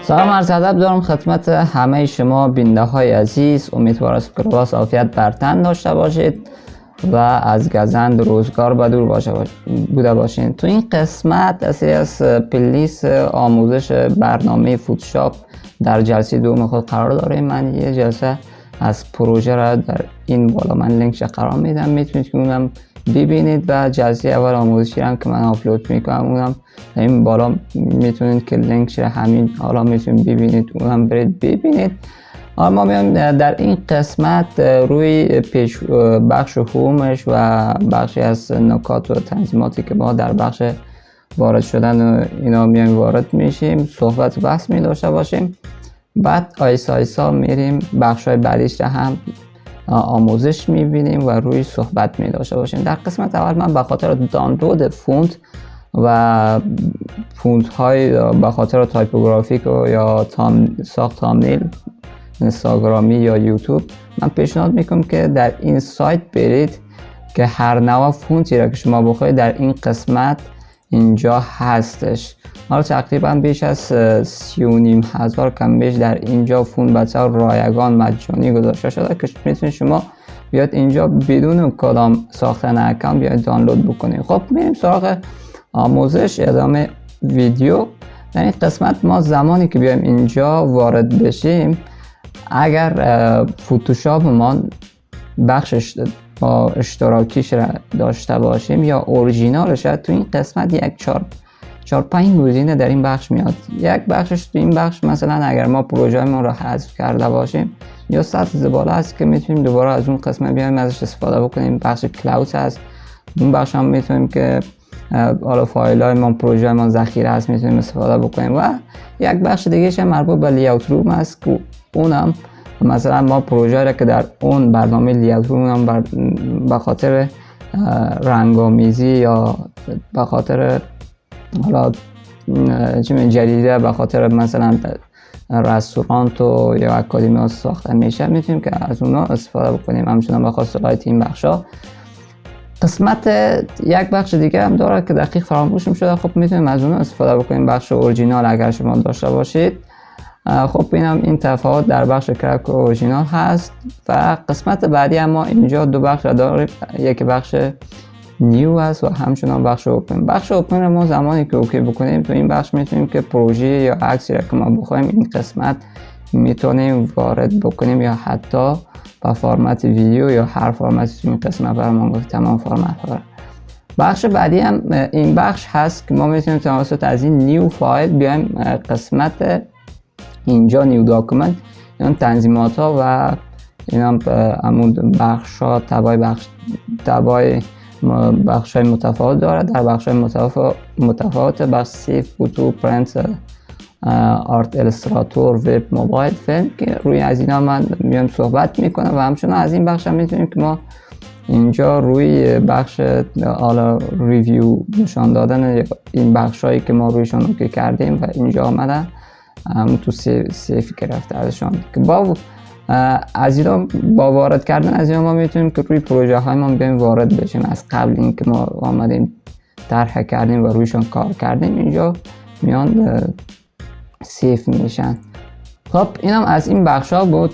سلام عرض ادب دارم خدمت همه شما بیننده های عزیز. امیدوارم است که لباس عافیت بر تن داشته باشید و از گزند روزگار به دور بوده باشین. تو این قسمت از پلیس آموزش برنامه فوتوشاپ در جلسه دوم خود قرار داریم. من یه جلسه از پروژه را در این بالا من لینکش قرار میدم، میتونید که اونم ببینید و جلسه اول آموزشی هم که من آپلود میکنم اونم در این بالا میتونید که لینکش همین حالا میتونید ببینید، اونم برید ببینید. ما میایم در این قسمت روی بخش هومش و بخشی از نکات و تنظیماتی که ما در بخش وارد شدن و اینا میایم وارد میشیم، صحبت بحث می داشته باشیم. بعد آیسا میریم بخش های بعدیش را هم آموزش میبینیم و روی صحبت می داشته باشیم. در قسمت اول من به خاطر دانلود فونت و فونت های به خاطر تایپوگرافیک و یا ساخت تامنیل اینستاگرامی یا یوتیوب من پیشنهاد میکنم که در این سایت برید که هر نوع فونتی را که شما بخواید در این قسمت اینجا هستش. حالا تقریبا بیش از 35,000 کم بیش در اینجا فونت به طور رایگان مجانی گذاشته شده که میتونید شما بیاد اینجا بدون کدام ساختن اکانت بیاید دانلود بکنید. خب میریم سراغ آموزش، ادامه ویدیو. در این قسمت ما زمانی که بیایم اینجا وارد بشیم، اگر فوتوشاپ ما بخشش با اشتراکیش را داشته باشیم یا اورجینالش، تو این قسمت یک 4-5 گزینه در این بخش میاد. یک بخشش تو این بخش مثلا اگر ما پروژه ما رو حذف کرده باشیم یا سطح زباله است که میتونیم دوباره از اون قسمت بیایم ازش استفاده بکنیم. بخش کلاود هست، اون بخش هم میتونیم که حالا فایل های ما پروژه ما ذخیره هست میتونیم استفاده بکنیم. و یک بخش دیگه مربوط به لیاوت روم است که اونم مثلا ما پروژه را که در اون برنامه لیاوت روم هم به خاطر رنگامیزی یا به خاطر حالا جدیده به خاطر مثلا رستورانت و یا اکادمی ها ساخته میشه، میتونیم که از اونا استفاده بکنیم. همچنان به خاطر سایت این بخشا قسمت یک بخش دیگه هم داره که دقیق فراموشم شده، خب میتونیم از اون استفاده بکنیم. بخش اورجینال اگر شما داشته باشید. خب این تفاوت در بخش کرک اورجینال هست. و قسمت بعدی اما اینجا دو بخش داریم، یک بخش نیو هست و همچنان بخش اوپن. بخش اوپن رو ما زمانی که اوکی بکنیم تو این بخش میتونیم که پروژه یا عکسی را که ما بخوایم این قسمت میتونیم وارد بکنیم یا حتی با فرمت ویدیو یا هر فرمتی تو این قسمت برام گفت تمام فرمت ها. بخش بعدی هم این بخش هست که ما میتونیم توسط از این نیو فایل بیایم قسمت اینجا نیو داکومنت یعنی تنظیمات ها و این هم عمود بخش ها تبای بخش های متفاوت داره. در بخش های متفاوت بخش سیف، فوتو، پرنت، آرت الستراتور، وب، موبایل، فیلم که روی از اینا من میام صحبت میکنم. و همچنان از این بخش هم میتونیم که ما اینجا روی بخش حالا ریویو نشان دادن این بخش هایی که ما رویشون اوکی کردیم و اینجا آمدن تو سیف گرفته ازشان که با از اینا با وارد کردن از اینا ما میتونیم که روی پروژه های ما بیایم وارد بشیم. از قبل اینکه ما آمدیم طرح کردیم و رویشون کار کردیم اینجا میان سیف میشن. خب اینم از این بخش ها بود.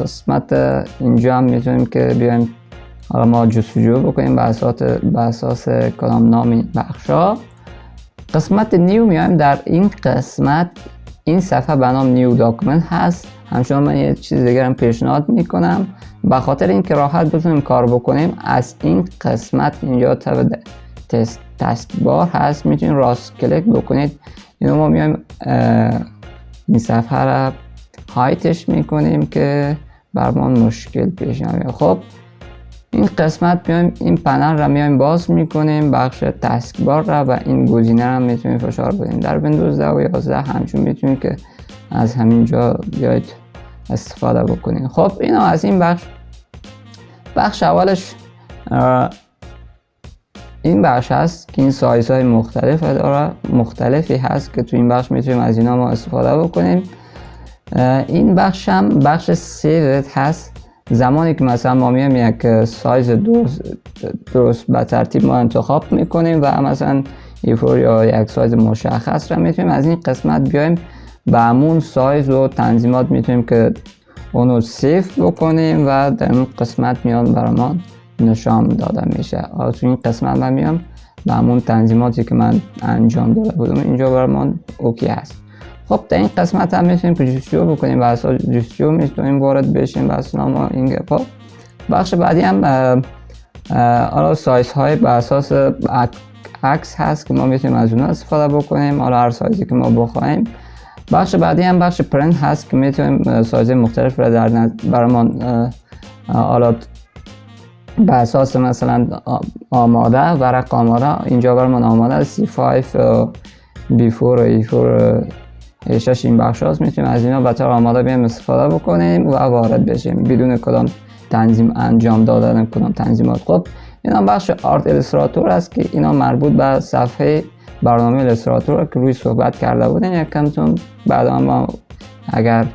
قسمت اینجا هم میتونیم که بیایم حالا ما جستجو بکنیم به اساس کدام نام این بخش ها. قسمت نیو میایم. در این قسمت این صفحه به نام نیو داکومنت هست. همچنان من یه چیز دیگر هم پیشنهاد میکنم به خاطر اینکه راحت بتونیم کار بکنیم. از این قسمت اینجا تست بار هست، میتونید راست کلیک بکنید. اینو ما میایم این صفحه را هایتش میکنیم که برمان مشکل پیش نمیاد. خب این قسمت میایم این پنل را میایم باز میکنیم، بخش تسک بار را و این گزینه را میتونیم فشار بدیم. در ویندوز 10 و 11 همچون میتونیم که از همینجا بیاید استفاده بکنیم. خب اینو از این بخش اولش این بخش هست که این سایز های مختلفی هست که تو این بخش میتونیم از اینا ما استفاده بکنیم. این بخش هم بخش سیوت هست. زمانی که مثلا ما میایم یک سایز درست به ترتیب ما انتخاب میکنیم و مثلا ایفور یا یک سایز مشخص را میتونیم از این قسمت بیایم به همون سایز و تنظیمات میتونیم که اونو سیف بکنیم و در این قسمت میان برام نشان داده میشه. حالا تو این قسمت من میام به همون تنظیماتی که من انجام داده بودم اینجا برام اوکی هست. خب در این قسمت هم میتونیم که جستجو بکنیم، بر اساس جستجو میتونیم وارد بشیم بر اساس نام این گپا. بخش بعدی هم حالا سایز های بر اساس عکس هست که ما میتونیم از اون استفاده بکنیم، حالا هر سایزی که ما بخوایم. بخش بعدی هم بخش پرینت هست که میتونیم سایز مختلف را در برمان حالا بر اساس مثلا آماده ورق آماده اینجا برمان آماده C5 B4 و E4 A6 این بخش هاست، میتونیم از اینا به طور آماده بیایم استفاده بکنیم و وارد بشیم بدون کدام تنظیم انجام دادن کدام تنظیمات. خب اینا بخش آرت ایلوستراتور است که اینا مربوط به صفحه برنامه ایلوستراتور که روی صحبت کرده بودیم یک کمتون. بعد ما اگر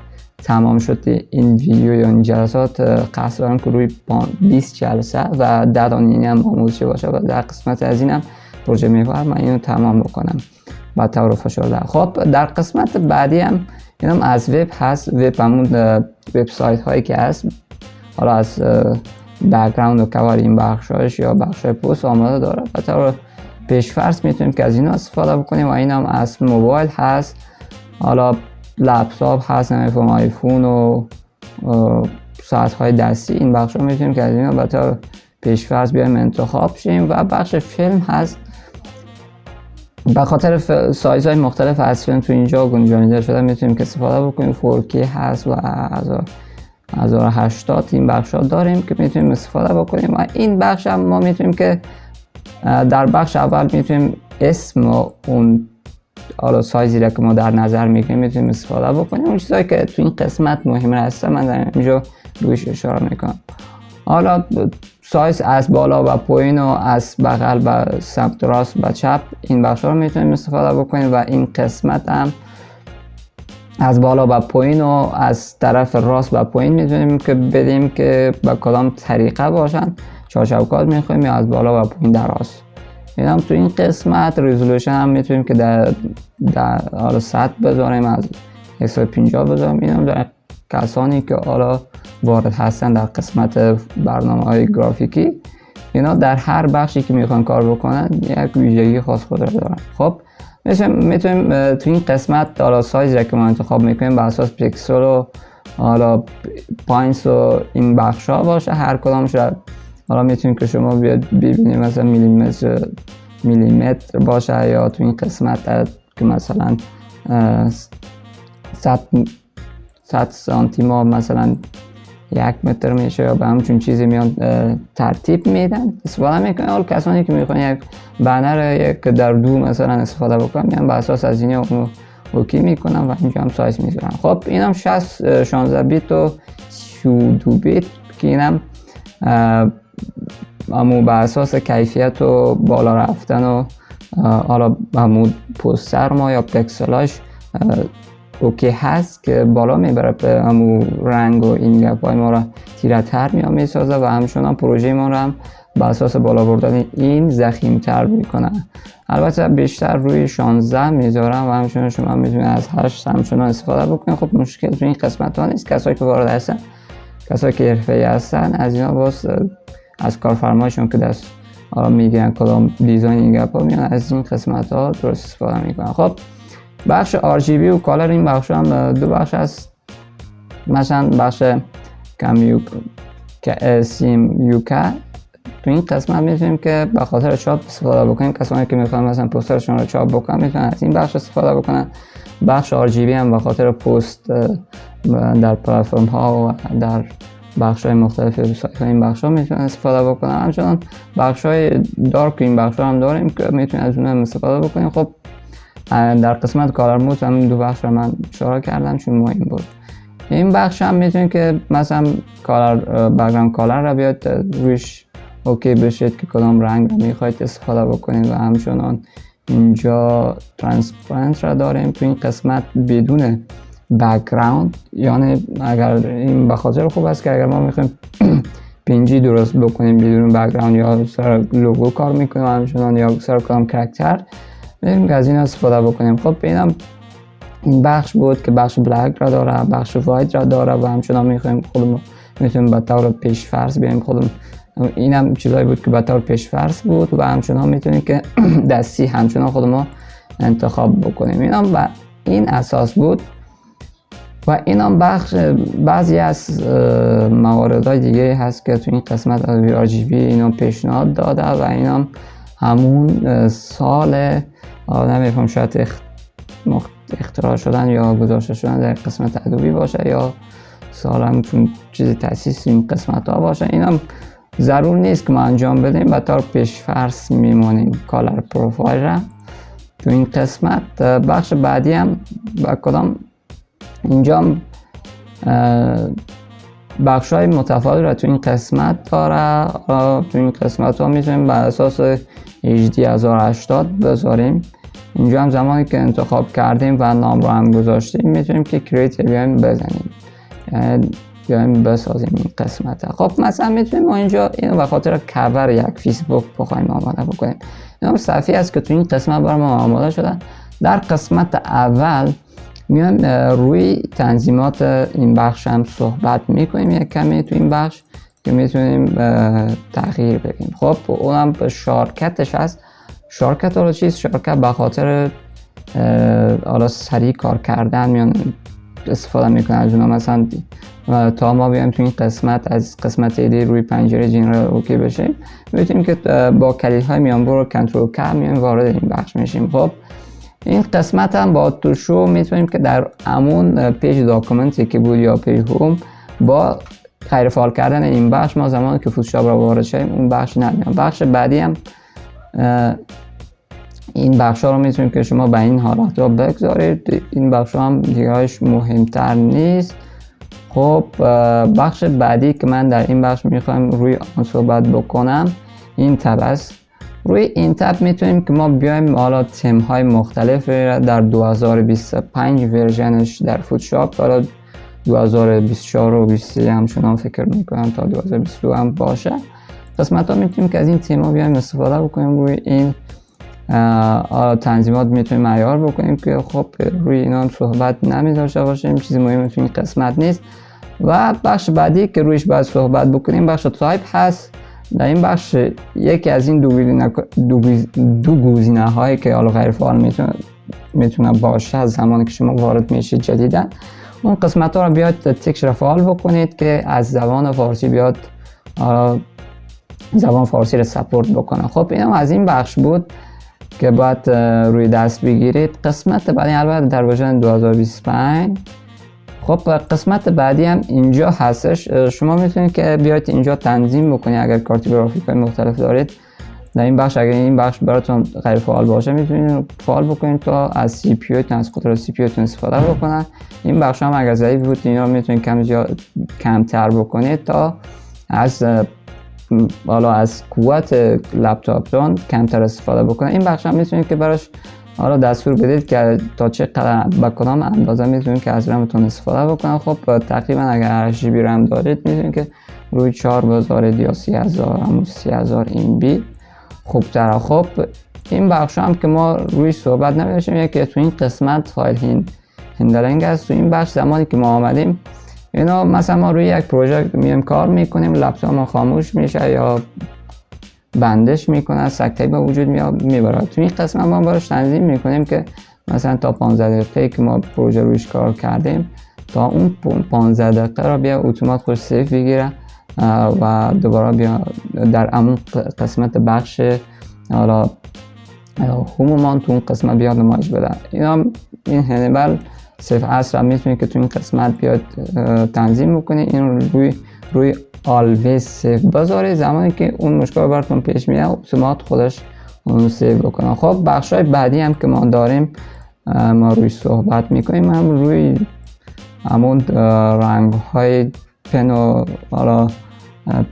تمام شد این ویدیو یا این جلسات قصد دارم که روی 20 جلسه و 10 دانینی هم آموزشی باشه و در قسمت از اینم پروژه محور من اینو تمام بکنم با طور فشرده. خب در قسمت بعدی هم اینم از وب هست. وب همون وبسایت هایی که هست، حالا از بک‌گراند و کاور این بخشایش یا بخش پست آماده داره. به طور پیش‌فرض میتونیم که از اینا استفاده بکنیم و این هم از موبایل هست، حالا لپتاپ هست، نمیفهم آیفون و ساعت های دستی. این بخش ها میتونیم که از اینا به طور پیش‌فرض بیایم انتخاب شیم. و بخش فیلم هست، به خاطر سایز های مختلف از فیلم تو اینجا گنجانیده شده میتونیم که استفاده بکنیم. 4K هست و 1080 این بخش ها داریم که میتونیم استفاده بکنیم. و این بخش هم ما میتونیم که در بخش اول میتونیم اسم و اون حالا سایزی را که ما در نظر میگیریم میتونیم استفاده بکنیم. اون چیزایی که تو این قسمت مهم هست من در اینجا رویش اشاره میکنم. حالا سایز از بالا و پایین و از بغل و سمت راست و چپ این بخش ها رو میتونیم استفاده بکنیم. و این قسمت هم از بالا و پایین و از طرف راست و پایین میتونیم که بدیم که به کدام طریقه باشن. چارچوکات میخوایم یا از بالا و پایین دراز. این هم تو این قسمت ریزولوشن هم میتونیم که در حالا 100 بذاریم، از 150 بذاریم. این هم در کسانی که حالا وارد هستن در قسمت برنامه های گرافیکی، اینا در هر بخشی که میخوان کار بکنن یک ویژگی خاص خود را دارن. خب میتونیم تو این قسمت حالا سایز را که ما انتخاب میکنیم بر اساس پیکسل و حالا پوینتس و این بخش ها باشه. هر کدامش را حالا میتونیم که شما ببینید مثلا میلیمتر باشه یا تو این قسمت که مثلا 100 سانتی مثلا 1 متر میشه یا به همچون چیزی میان ترتیب میدن استفاده میکنن. حالا کسانی که میخوان یک بنر یک در دو مثلا استفاده بکنن میان بر اساس از این اونو اوکی میکنن و اینجا هم سایز میذارن. خب اینم 16 بیت و 32 بیت که اینم همون بر اساس کیفیت و بالا رفتن و حالا همون پوستر ما یا پکسلاش اوکی هست که بالا میبره به همون رنگ و این گپای ما را تیره‌تر میسازه و همچنان پروژه ما را هم بر اساس بالا بردن این ضخیم‌تر میکنه. البته بیشتر روی 16 میذارم و همچنان شما میتونید از 8 همچنان استفاده بکنید. خب مشکل تو این قسمت ها نیست. کسایی که وارد هستن، کسایی که حرفه‌ای هستن، از اینا باز از کارفرمایشون که دست حالا میگن کدام دیزاین این گپا میان از این قسمت ها درست استفاده میکنن. خب بخش RGB و کالر این بخش هم دو بخش هست. مثلا بخش سیم یوکا تو این قسمت میتونیم که به خاطر چاپ استفاده بکنیم. کسانی که میخوان مثلا پوسترشون رو چاپ بکنن میتونن از این بخش استفاده بکنن. بخش RGB هم به خاطر پست در پلتفرم ها و در بخش های مختلف وبسایت ها این بخش ها میتونن استفاده بکنن. همچنان بخش های دارک این بخش ها هم داریم که میتونید از اونها استفاده بکنیم. خب در قسمت کالر مود هم دو بخش رو من اشاره کردم چون مهم بود. این بخش هم میتونید که مثلا کالر بک‌گراند کالر رو بیاد روش اوکی بشید که کدام رنگ رو میخواید استفاده بکنید. و همچنان اینجا ترانسپرنت را داریم تو این قسمت بدون بک‌گراند. یعنی اگر این به خاطر خوب است که اگر ما میخوایم پینجی درست بکنیم بدون بک‌گراند یا سر لوگو کار میکنیم همچنان یا سر کدام کاراکتر میتونیم که از این استفاده بکنیم. خب اینم این بخش بود که بخش بلک را داره، بخش وایت را داره و همچنان میتونیم به طور پیش فرض بیایم خودمون. این هم چیزایی بود که به طور پیش فرض بود و همچنان میتونیم که دستی همچنان خودمون انتخاب بکنیم. این هم این اساس بود و این هم بخش بعضی از مواردهای دیگه هست که تو این قسمت از RGB اینو پیشنهاد داده و این هم همون سال نمیفهم شاید اختراع شدن یا گذاشته شدن در قسمت ادوبی باشه یا سال هم چون چیزی تأسیس این قسمت ها باشه. این هم ضرور نیست که ما انجام بدیم، به طور پیش فرض میمونیم کالر پروفایل را تو این قسمت. بخش بعدی هم با کدام اینجا بخش های متفاوت را تو این قسمت داره. تو این قسمت ها میتونیم بر اساس HD1080 بذاریم. اینجا هم زمانی که انتخاب کردیم و نام رو هم گذاشتیم میتونیم که کریت بیایم بزنیم، بیایم بسازیم این قسمت. خب مثلا میتونیم ما اینجا اینو به خاطر کاور یک فیسبوک بخوایم آماده بکنیم. این هم صفحه است که تو این قسمت برای ما آماده شده. در قسمت اول میایم روی تنظیمات این بخش هم صحبت میکنیم یک کمی تو این بخش که میتونیم تغییر بدیم. خب اونم شارکتش هست. شارکت حالا چیست؟ شارکت به خاطر حالا سریع کار کردن میان استفاده میکنه از اونا. مثلا تا ما بیایم تو این قسمت از قسمت ایدی روی پنجره جنرال اوکی بشیم میتونیم که با کلیدهای میانبر و کنترل کی میایم وارد این بخش میشیم. خب این قسمت هم با توشو میتونیم که در همون پیج داکومنتی که بود یا پیج هوم با غیر فعال کردن این بخش ما زمانی که فوتوشاپ را وارد شیم اون بخش نمیاد. بخش بعدی هم این بخش ها رو میتونیم که شما به این حالت ها بگذارید. این بخش ها هم دیگهش مهمتر نیست. خب بخش بعدی که من در این بخش میخوایم روی آن صحبت بکنم این تب است. روی این تب میتونیم که ما بیایم حالا تم های مختلف در 2025 ورژنش در فوتوشاپ، حالا 2024 و 2023 همچنان فکر میکنم تا 2022 هم باشه. قسمت ها میتونیم که از این تم ها بیایم استفاده بکنیم. روی این تنظیمات میتونیم معیار بکنیم که خب روی اینا هم صحبت نمیداشته باشیم، چیزی مهمی تو این قسمت نیست. و بخش بعدی که رویش باید صحبت بکنیم بخش تایپ هست. در این بخش یکی از این دو گزینه هایی که حالا غیر فعال میتونه باشه زمانی که شما وارد میشید جدیدن اون قسمت ها رو بیاد تکش را فعال بکنید که از زبان فارسی بیاد زبان فارسی را سپورت بکنه. خب این هم از این بخش بود که باید روی دست بگیرید. قسمت بعدی البته در ورژن 2025. خب قسمت بعدی هم اینجا هستش. شما میتونید که بیاید اینجا تنظیم بکنید اگر کارت گرافیک های مختلف دارید. در این بخش اگر این بخش براتون غیر فعال باشه میتونید فعال بکنید تا از سی پی یو از قدرت سی پی یو استفاده بکنید. این بخش هم اگر ضعیف بود اینا رو میتونید کمتر بکنید تا از قوت لپتاپتون کمتر استفاده بکنید. این بخش هم میتونید که براش حالا دستور بدید که تا چه قدر با کدام اندازه میتونید که از رمتون استفاده بکنید. خب تقریبا اگر 8 جی بی رم دارید میتونید که روی 4 بذارید یا 30,000 MB خوبتره. خب این بخش هم که ما روی صحبت نمیداشتیم که تو این قسمت فایل هندلینگ است. تو این بخش زمانی که ما آمدیم اینا مثلا ما روی یک پروژه میایم کار میکنیم لپتاپ ما خاموش میشه یا بندش میکنه سکته به وجود میبره. تو این قسمت ما براش تنظیم میکنیم که مثلا تا 15 دقیقه که ما پروژه رویش کار کردیم تا اون 15 دقیقه را بیا اتومات خوش سیف بگیره و دوباره بیا در همون قسمت بخش حالا هوممان تو اون قسمت بیاد نمایش بده. این هنبل سیف اصل را میتونید که تو این قسمت بیاد تنظیم بکنید. این روی always سیف بذارید زمانی که اون مشکل براتون پیش میاد اتومات خودش اون سیف بکنه. خب بخش های بعدی هم که ما داریم ما روی صحبت میکنیم هم روی همون رنگ های پن و حالا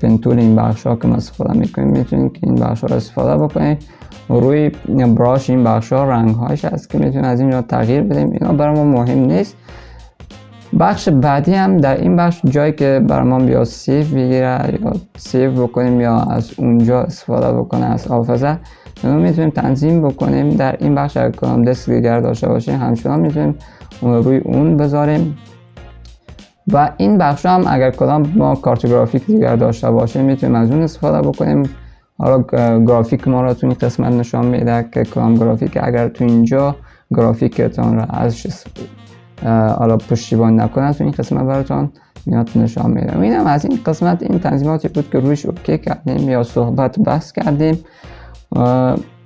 پنتول این بخش ها که ما استفاده میکنیم میتونید که این بخش ها رو استفاده بکنید. روی براش این بخش ها رنگ هاش هست که میتونید از اینجا تغییر بدیم. اینا برای ما مهم نیست. بخش بعدی هم در این بخش جایی که برام بیا سیف بگیره یا سیف بکنیم یا از اونجا استفاده بکنه از حافظه اینو میتونیم تنظیم بکنیم. در این بخش اگر کدام دسک دیگر داشته باشیم همچنان میتونیم روی اون بذاریم. و این بخش هم اگر کدام ما کارت گرافیک دیگر داشته باشیم میتونیم از اون استفاده بکنیم. حالا گرافیک ما را تو این قسمت نشان میده که کدام گرافیک، اگر تو اینجا گرافیکتان را از حالا پشتیبانی نکنه تو این قسمت براتون میاد نشان میده. اینم از این قسمت این تنظیماتی بود که رویش اوکی کردیم یا صحبت بحث کردیم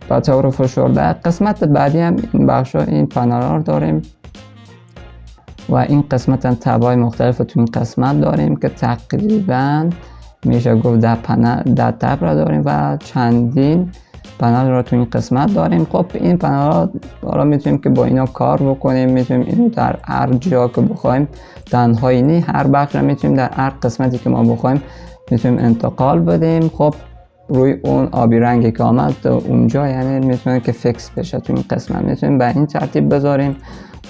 با طور فشرده. قسمت بعدی هم این بخش این پنل ها داریم و این قسمت هم تبای مختلف تو این قسمت داریم که تقریبا میشه گفت 10 تب را داریم و چندین پنل را تو این قسمت داریم. خب این پنل ها میتونیم که با اینا کار بکنیم، میتونیم اینو در هر جا که بخوایم، تنهایی نه، هر بخش را میتونیم در هر قسمتی که ما بخوایم میتونیم انتقال بدیم. خب روی اون آبی رنگی که آمد اونجا یعنی میتونه که فیکس بشه تو این قسمت، میتونیم به این ترتیب بذاریم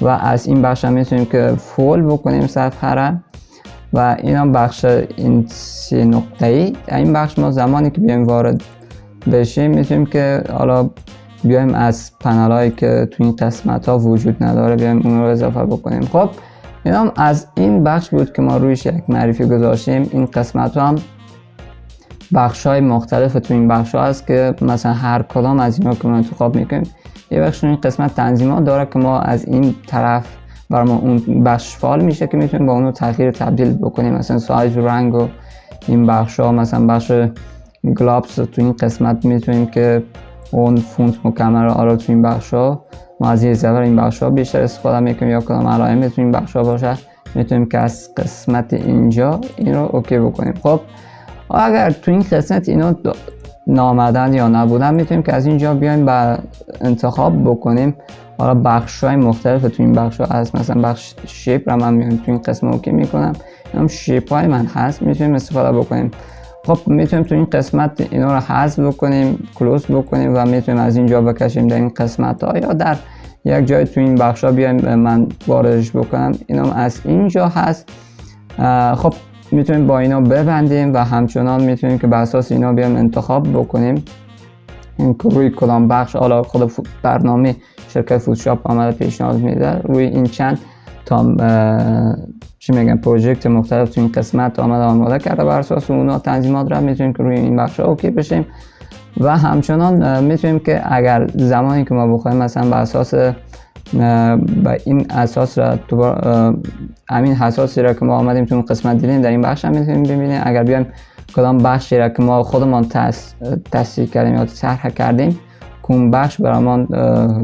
و از این بخش هم میتونیم که فول بکنیم صفحه را. و این هم بخش این 3 نقطه‌ای، این بخش ما زمانی که بیایم وارد بشیم میتونیم که حالا بیایم از پنل هایی که تو این قسمت ها وجود نداره بیایم اون رو اضافه بکنیم. خب این هم از این بخش بود که ما رویش یک معرفی گذاشتیم. این قسمت ها هم بخش های مختلف تو این بخش ها هست که مثلا هر کدام از اینا که ما انتخاب میکنیم یه بخش تو این قسمت تنظیمات داره که ما از این طرف برای ما اون بخش فعال میشه که میتونیم با اونو تغییر تبدیل بکنیم، مثلا سایز و رنگ و این بخش ها. مثلا بخش گلابس تو این قسمت میتونیم که اون فونت مکمل رو تو این بخش ها ما از یه زبر این بخش ها بیشتر استفاده میکنیم یا کدام علائم میتونیم بخش ها باشه میتونیم که از قسمت اینجا این رو اوکی بکنیم. خب اگر تو این قسمت اینو نامدن یا نبودن میتونیم که از اینجا بیایم با انتخاب بکنیم. حالا بخش های مختلف تو این بخش ها هست، مثلا بخش شیپ را من میام تو این قسمت اوکی میکنم، اینم شیپ های من هست میتونیم استفاده بکنیم. خب میتونیم تو این قسمت اینا رو حذف بکنیم، کلوز بکنیم و میتونیم از اینجا بکشیم در این قسمت ها یا در یک جای تو این بخش ها بیایم من واردش بکنم. اینم از اینجا هست. خب میتونیم با اینا ببندیم و همچنان میتونیم که بر اساس اینا بیایم انتخاب بکنیم این روی کدام بخش. حالا خود برنامه شرکت فوتوشاپ آمده پیشنهاد میده روی این چند تا چی میگن پروژکت مختلف تو این قسمت آماده کرده، بر اساس اونا تنظیمات را میتونیم که روی این بخش اوکی بشیم. و همچنان میتونیم که اگر زمانی که ما بخوایم مثلا بر اساس با این اساس را همین حساسی را که ما آمدیم تو اون قسمت دیدیم در این بخش هم میتونیم ببینیم. اگر بیایم کدام بخشی را که ما خودمان تصدیق کردیم یا طرح کردیم کدوم بخش برامون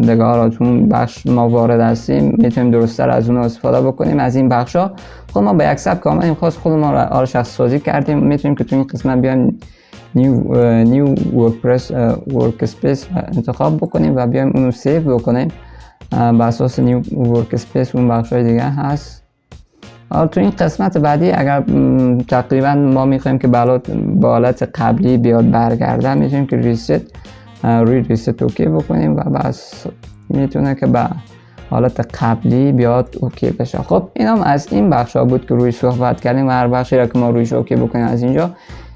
دیگه را تو اون بخش ما وارد هستیم میتونیم درست‌تر از اون استفاده بکنیم از این بخش ها. خود ما به یک سبک آمدیم خاص خودمون را شخص سازی کردیم، میتونیم که تو این قسمت بیایم نیو ورک اسپیس انتخاب بکنیم و بیایم اونو سیو بکنیم. بر اساس نیو ورک اسپیس اون بخش های دیگه هست. تو این قسمت بعدی اگر تقریبا ما میخوایم که به حالت قبلی بیاد برگرده میتونیم که روی ریست اوکی بکنیم و بس میتونه که به حالت قبلی بیاد اوکی بشه. خب این هم از این بخش ها بود که روی صحبت کردیم و هر بخشی را که ما رویش اوکی بکنیم از اینجا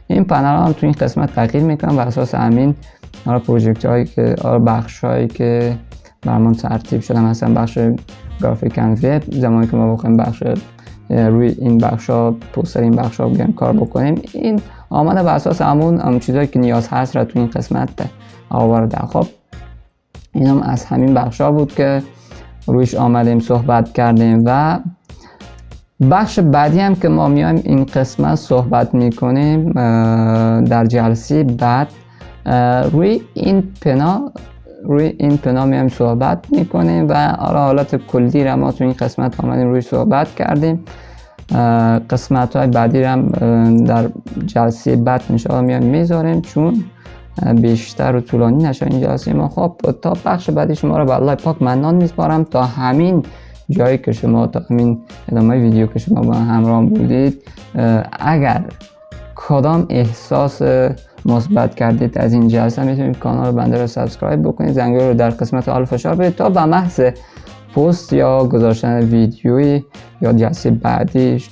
این پنل ها هم تو این قسمت تغییر میکنم بر اساس همین پروژکت هایی که بخش هایی که برمان ترتیب شده. مثلا بخش گرافیک اند وب زمانی که ما بخوایم بخش روی این بخش ها پوستر این بخش ها بیایم کار بکنیم این آمده بر اساس همون چیزایی که نیاز هست را تو این قسمت آورده. خب این هم از همین بخش ها بود که رویش آمدیم صحبت کردیم. و بخش بعدی هم که ما میایم این قسمت صحبت میکنیم در جلسه بعد روی این پنا میایم صحبت میکنیم و حالت کلی را ما تو این قسمت آمدیم روی صحبت کردیم. قسمت های بعدی را در جلسه بعد انشاءالله میایم میذاریم چون بیشتر و طولانی نشه این جلسه ما. خب تا بخش بعدی شما را به الله پاک منان میسپارم تا همین جایی که شما تا همین ادامه ویدیو که شما با همراه بودید. اگر کدام احساس مثبت کردید از این جلسه میتونید کانال بنده رو سابسکرایب بکنید، زنگوله رو در قسمت آل فشار بدید تا به محض پست یا گذاشتن ویدیویی یا جلسه بعدی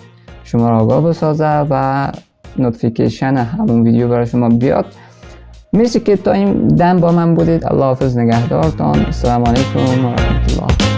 شما را آگاه بسازه و نوتیفیکیشن همون ویدیو برای شما بیاد. مرسی که تا این دم با من بودید. الله حافظ، نگهدارتان. السلام علیکم و رحمت الله.